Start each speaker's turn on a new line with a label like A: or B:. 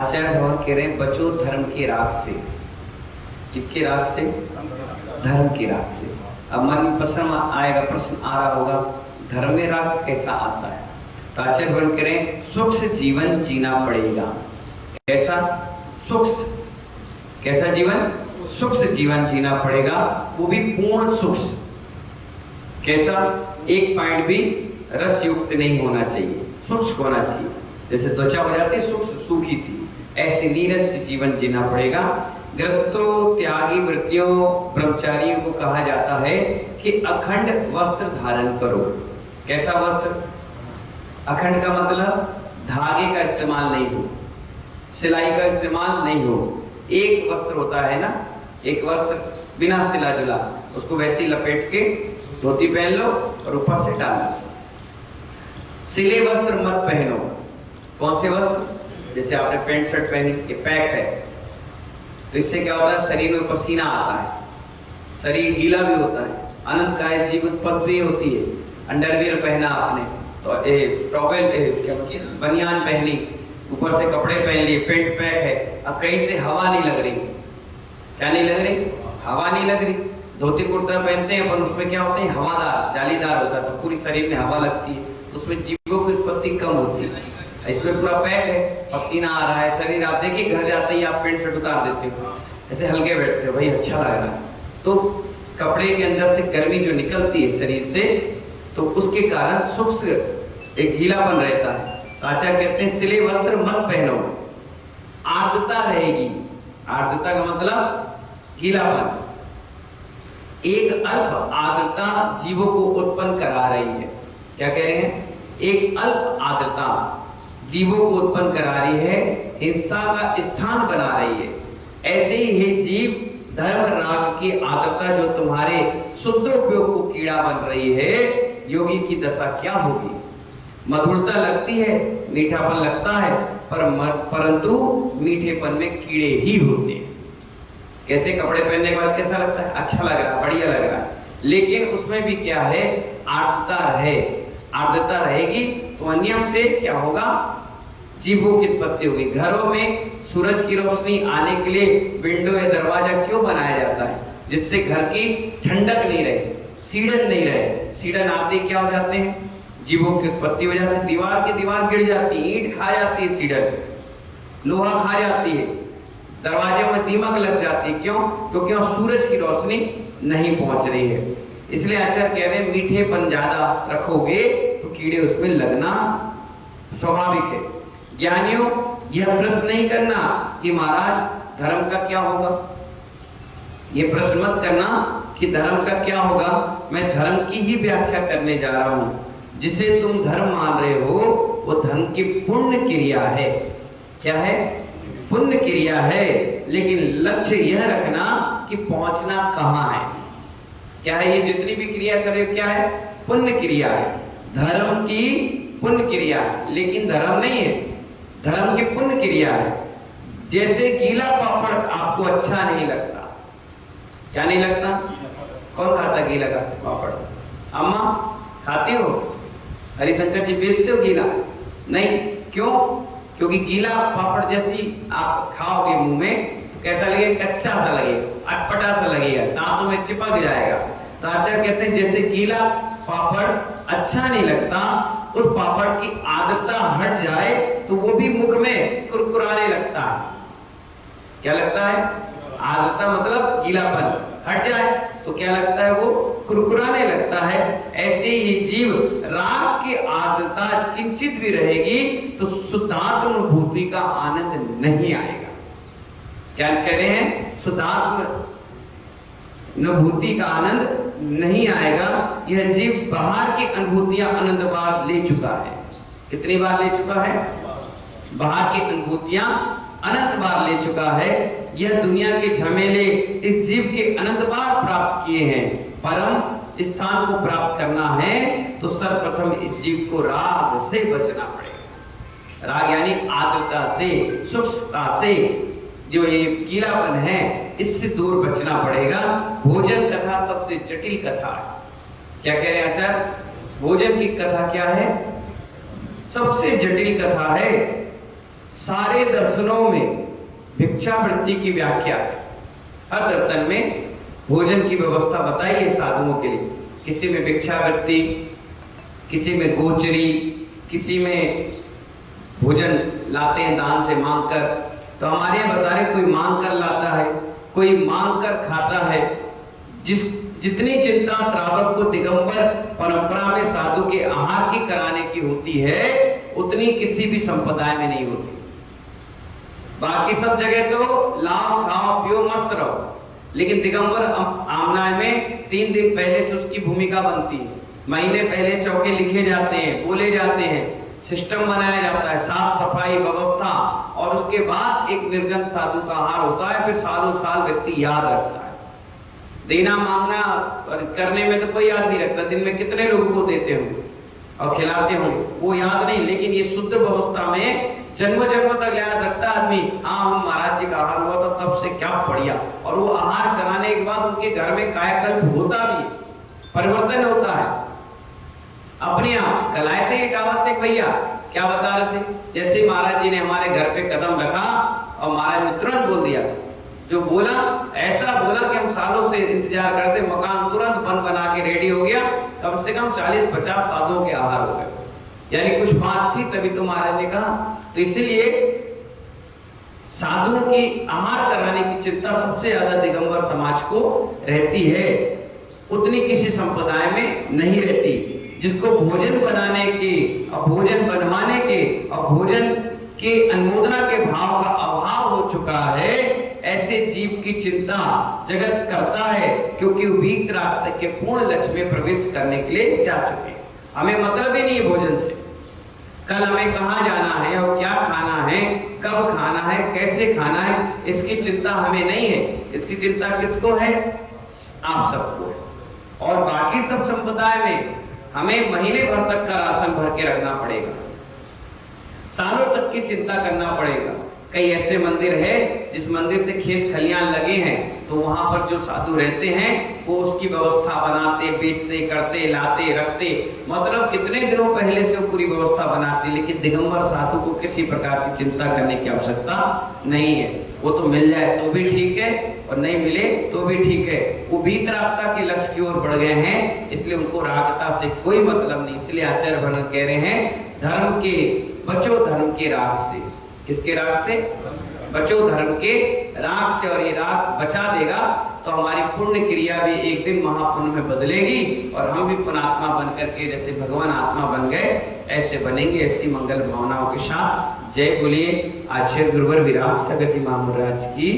A: आचार्य भगवान कह रहे हैं बचो धर्म के राग से। किसके राग से? धर्म के राग से। अब मन में प्रश्न आ रहा होगा, धर्म में राग कैसा आता है? तो आचार्य भगवान कह रहे हैं सुख जीवन जीना पड़ेगा। कैसा? सुख। कैसा जीवन? सुख जीवन जीना पड़ेगा, वो भी पूर्ण सुख। कैसा? एक पॉइंट भी रस युक्त नहीं होना चाहिए, शुष्क होना चाहिए। जैसे त्वचा हो जाती है सूखी सी, ऐसे नीरस से जीवन जीना पड़ेगा। ग्रस्तों, त्यागी, वृत्तियों, ब्रह्मचारियों को कहा जाता है कि अखंड वस्त्र धारण करो। कैसा वस्त्र? अखंड का मतलब धागे का इस्तेमाल नहीं हो, सिलाई का इस्तेमाल नहीं हो। एक वस्त्र होता है ना, एक वस्त्र बिना सिला जुला, उसको वैसे ही लपेट के धोती पहन लो और ऊपर से डाल लो। सिले वस्त्र मत पहनो। कौन से वस्त्र? जैसे आपने पैंट शर्ट पहनी, ये पैक है, तो इससे क्या होता है? शरीर में पसीना आता है, शरीर गीला भी होता है, अनंत काय जीव उत्पत्ति होती है। अंडरवियर पहना आपने तो टॉवेल बनियान पहनी, ऊपर से कपड़े पहन लिए, पेंट पैक है, अब कहीं से हवा नहीं लग रही। क्या नहीं लग रही? हवा नहीं लग रही। धोती कुर्ता पहनते हैं पर उसमें क्या होते हैं? हवादार, जालीदार होता है, तो पूरी शरीर में हवा लगती है, उसमें जीवों की उत्पत्ति कम होती है। इसमें पूरा पैक है, पसीना आ रहा है, शरीर आप देखिए घर जाते ही आप पेंट शर्ट उतार देते हो, ऐसे हल्के बैठते हो, भाई अच्छा लग रहा है। तो कपड़े के अंदर से गर्मी जो निकलती है शरीर से, तो उसके कारण सुख एक गीलापन रहता है। आचार्य कहते हैं सिले वस्त्र मत पहनो, आर्द्रता रहेगी। आर्द्रता का मतलब गीलापन। एक अल्प आर्द्रता जीवों को उत्पन्न करा रही है। क्या कह रहे हैं? एक अल्प आर्द्रता जीवों को उत्पन्न करा रही है, हिंसा का स्थान बना रही है। ऐसे ही हे जीव, धर्म राग की आर्द्रता जो तुम्हारे शुद्धोपयोग को कीड़ा बन रही है, योगी की दशा क्या होगी? मधुरता लगती है, मीठापन लगता है, परंतु मीठेपन में कीड़े ही होते हैं। कैसे? कपड़े पहनने के बाद कैसा लगता है? अच्छा लग रहा है, बढ़िया लग रहा है, लेकिन उसमें भी क्या है? आर्द्रता है। आर्द्रता रहेगी तो अनियम से क्या होगा? जीवों की उत्पत्ति होगी। घरों में सूरज की रोशनी आने के लिए विंडो या दरवाजा क्यों बनाया जाता है? जिससे घर की ठंडक नहीं रहे, सीढ़न नहीं रहे। सीढ़न आते क्या हो जाते हैं? जीवों की उत्पत्ति हो जाती है, दीवार की दीवार गिर जाती है, ईंट खा जाती है, सीढ़न लोहा खा जाती है, दरवाजे में दीमक लग जाती है। क्यों? क्योंकि वहां सूरज की रोशनी नहीं पहुंच रही है। इसलिए आचार्य कह रहे हैं मीठेपन ज्यादा रखोगे तो कीड़े उसमें लगना स्वाभाविक है। ज्ञानियों, यह प्रश्न नहीं करना कि महाराज धर्म का क्या होगा। ये प्रश्न मत करना कि धर्म का क्या होगा। मैं धर्म की ही व्याख्या करने जा रहा हूं। जिसे तुम धर्म मान रहे हो वो धर्म की पुण्य क्रिया है। क्या है? पुण्य क्रिया है, लेकिन लक्ष्य यह रखना कि पहुंचना कहां है। क्या है? ये जितनी भी क्रिया करे क्या है? पुण्य क्रिया है। धर्म की पुण्य क्रिया है, लेकिन धर्म नहीं है, धर्म की पुण्य क्रिया है। जैसे गीला पापड़ आपको अच्छा नहीं लगता। क्या नहीं लगता? कौन खाता गीला का पापड़? अम्मा खाती हो? हरिशंकर जी बेचते हो गीला? नहीं। क्यों? क्योंकि गीला पापड़ जैसी आप खाओगे मुंह में तो कैसा लगेगा? कच्चा सा लगेगा, अटपटा सा लगेगा, दांतों में चिपक जाएगा। तो आचार्य कहते हैं जैसे गीला पापड़ अच्छा नहीं लगता, उस पापड़ की आदतता हट जाए तो वो भी मुख में कुरकुराने लगता है। क्या लगता है? आदतता मतलब गीलापन हट जाए तो क्या लगता है? वो कुरकुराने लगता है। ऐसे ही जीव राग की आदतता किंचित भी रहेगी तो शुद्धात्मानुभूति का आनंद नहीं आएगा। क्या कह रहे हैं? शुद्धात्मानुभूति का आनंद नहीं आएगा। यह जीव बाहर की अनुभूतियां अनंत बार ले चुका है। कितनी बार ले चुका है? बाहर की अनुभूतियां अनंत बार ले चुका है। यह दुनिया के झमेले इस जीव के अनंत बार प्राप्त किए हैं। परम स्थान को प्राप्त करना है तो सर्वप्रथम इस जीव को राग से बचना पड़ेगा। राग यानी आर्द्रता से, शुष्कता से, जो ये गीलापन है इससे दूर बचना पड़ेगा। भोजन कथा सबसे जटिल कथा है। क्या कह रहे हैं आचार्य? भोजन की कथा क्या है? सबसे जटिल कथा है। सारे दर्शनों में भिक्षावृत्ति की व्याख्या है। हर दर्शन में भोजन की व्यवस्था बताई है साधुओं के लिए। किसी में भिक्षावृत्ति, किसी में गोचरी, किसी में भोजन लाते हैं दान से मांग कर। तो हमारे यहाँ बता रहे कोई मांग कर लाता है, कोई मांग कर खाता है। जितनी चिंता श्रावक को दिगंबर परंपरा में साधु के आहार की कराने की होती है, उतनी किसी भी संप्रदाय में नहीं होती। बाकी सब जगह तो लाओ खाओ पियो मस्त रहो, लेकिन दिगंबर आमनाय में 3 दिन पहले से उसकी भूमिका बनती है। महीने पहले चौके लिखे जाते हैं, बोले जाते हैं, सिस्टम बनाया जाता है, साफ सफाई व्यवस्था, और उसके बाद एक निर्गन साधु का आहार होता है। फिर सालों साल व्यक्ति याद रखता है। देना मांगना करने में तो कोई याद नहीं रखता, दिन में कितने लोगों को देते हो और खिलाते हो, वो याद नहीं। लेकिन ये शुद्ध व्यवस्था में जन्म जन्म तक याद रखता आदमी। हाँ, हम महाराज जी का आहार हुआ था तब से क्या बढ़िया। और वो आहार कराने के बाद उनके घर में कायाकल्प होता भी, परिवर्तन होता है अपने आप। कलाए थे एक आवश्यक भैया क्या बता रहे थे, जैसे महाराज जी ने हमारे घर पे कदम रखा और महाराज ने तुरंत बोल दिया, जो बोला ऐसा बोला कि हम सालों से इंतजार करते, मकान तुरंत बना के रेडी हो गया। कम से कम 40-50 साधुओं के आहार हो गए, यानी कुछ बात थी तभी तो महाराज ने कहा। तो इसीलिए साधुओं की आहार कराने की चिंता सबसे ज्यादा दिगंबर समाज को रहती है, उतनी किसी संप्रदाय में नहीं रहती। जिसको भोजन बनाने के और भोजन बनवाने के और भोजन के अनुमोदना के भाव का अभाव हो चुका है, ऐसे जीव की चिंता जगत करता है, क्योंकि वो वीतराग के पूर्ण लक्ष्य में प्रवेश करने के लिए जा चुके हैं। हमें मतलब ही नहीं है भोजन से, कल हमें कहाँ जाना है और क्या खाना है, कब खाना है, कैसे खाना है, इसकी चिंता हमें नहीं है। इसकी चिंता किसको है? आप सबको है। और बाकी सब संप्रदाय में हमें महीने भर तक का राशन भर के रखना पड़ेगा, सालों तक की चिंता करना पड़ेगा। कई ऐसे मंदिर है जिस मंदिर से खेत खलियान लगे हैं, तो वहां पर जो साधु रहते हैं वो उसकी व्यवस्था बनाते, बेचते, करते, लाते, रखते, मतलब कितने दिनों पहले से वो पूरी व्यवस्था बनाते। लेकिन दिगंबर साधु को किसी प्रकार की चिंता करने की आवश्यकता नहीं है। वो तो मिल जाए तो भी ठीक है और नहीं मिले तो भी ठीक है। वो वीतरागता के लक्ष्य की ओर बढ़ गए हैं, इसलिए उनको रागता से कोई मतलब नहीं। इसलिए आचार्य भगवान कह रहे हैं, धर्म के बचो, धर्म के राग से। किसके राग से? बचो धर्म के राग से। और ये राग बचा देगा तो हमारी पुण्य क्रिया भी एक दिन महापुण्य में बदलेगी और हम भी पुण्यात्मा बनकर के जैसे भगवान आत्मा बन गए ऐसे बनेंगे। ऐसी मंगल भावनाओं के साथ जय बोलिए आचार्य गुरुवर विराम सगति महाराज की।